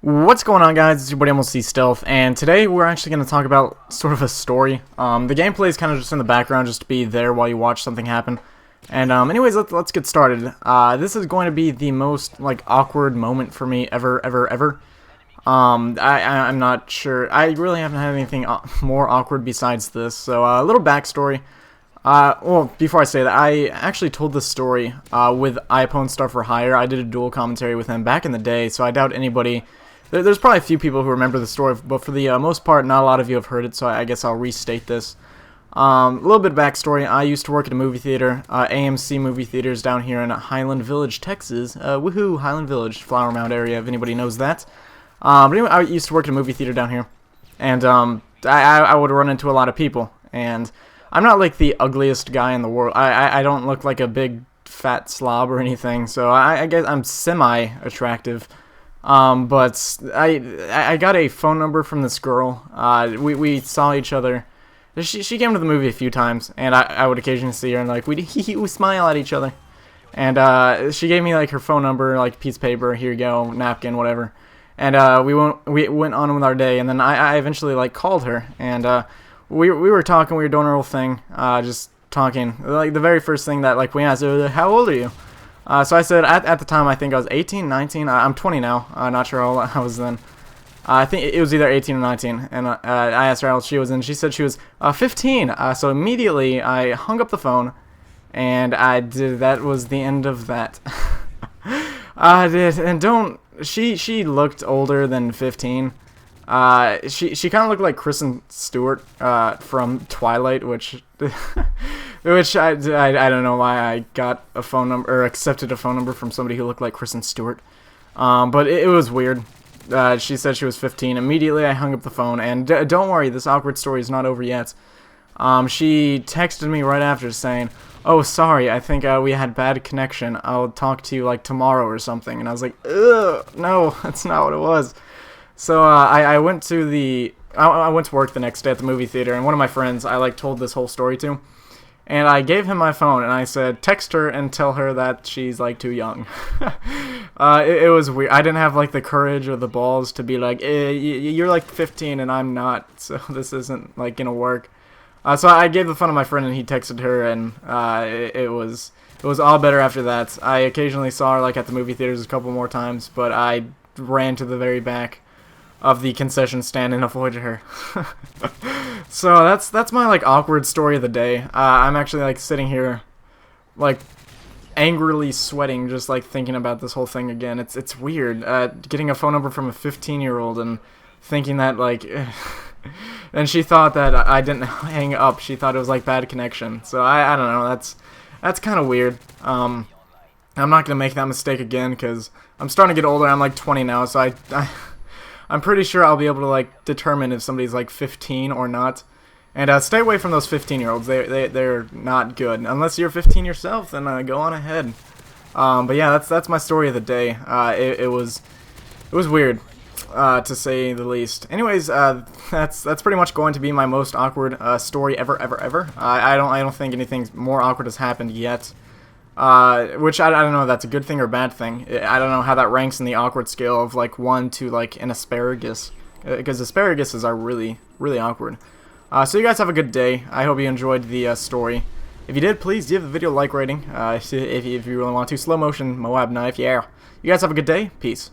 What's going on, guys? It's your buddy MLC Stealth, and today we're actually going to talk about sort of a story. The gameplay is kind of just in the background, just to be there while you watch something happen. And anyways, let's get started. This is going to be the most awkward moment for me ever. I'm not sure. I really haven't had anything more awkward besides this. So a little backstory. Well, before I say that, I actually told this story with iPhone Star for Hire. I did a dual commentary with him back in the day, so I doubt anybody. There's probably a few people who remember the story, but for the most part, not a lot of you have heard it, so I guess I'll restate this. A little bit of backstory. I used to work at a movie theater, AMC movie theaters down here in Highland Village, Texas. Woohoo, Highland Village, Flower Mound area, if anybody knows that. But anyway, I used to work at a movie theater down here, and I would run into a lot of people, and I'm not like the ugliest guy in the world. I don't look like a big fat slob or anything, so I guess I'm semi-attractive. But I got a phone number from this girl. We saw each other. She came to the movie a few times, and I would occasionally see her, and we smile at each other. And she gave me her phone number, piece of paper, here you go, napkin, whatever. And we went on with our day, and then I eventually called her, and we were talking, we were doing our whole thing, just talking. The very first thing that we asked her, how old are you? So I said, at the time, I think I was 18, 19, I'm 20 now, not sure how old I was then. I think it was either 18 or 19, and I asked her how old she was, and she said she was 15, so immediately I hung up the phone, and that was the end of that. I did, and she looked older than 15. She kind of looked like Kristen Stewart from Twilight, which I don't know why I got a phone number or accepted a phone number from somebody who looked like Kristen Stewart. But it was weird. She said she was 15. Immediately I hung up the phone, and don't worry, this awkward story is not over yet. She texted me right after saying, "Oh, sorry, I think we had bad connection. I'll talk to you tomorrow or something." And I was like, ugh, no, that's not what it was. So I went to I went to work the next day at the movie theater, and one of my friends I told this whole story to, and I gave him my phone, and I said, text her and tell her that she's too young. It was weird. I didn't have the courage or the balls to be you're 15 and I'm not, so this isn't gonna work. So I gave the phone to my friend, and he texted her, and it was all better after that. I occasionally saw her at the movie theaters a couple more times, but I ran to the very back of the concession stand and avoided her. So that's my awkward story of the day. I'm actually sitting here angrily sweating just thinking about this whole thing again. It's weird getting a phone number from a 15-year-old and thinking that and she thought that I didn't hang up. She thought it was bad connection. So I don't know, that's kind of weird. I'm not gonna make that mistake again because I'm starting to get older. I'm 20 now, so I'm pretty sure I'll be able to determine if somebody's 15 or not. And stay away from those 15-year-olds. They're not good. Unless you're 15 yourself, then go on ahead. But yeah, that's my story of the day. It was weird, to say the least. Anyways, that's pretty much going to be my most awkward story ever. I don't think anything more awkward has happened yet. Which I don't know if that's a good thing or a bad thing. I don't know how that ranks in the awkward scale of 1 to an asparagus, because asparaguses are really awkward. So you guys have a good day. I hope you enjoyed the story. If you did, please give the video a like rating. If you really want to. Slow motion Moab knife, yeah. You guys have a good day. Peace.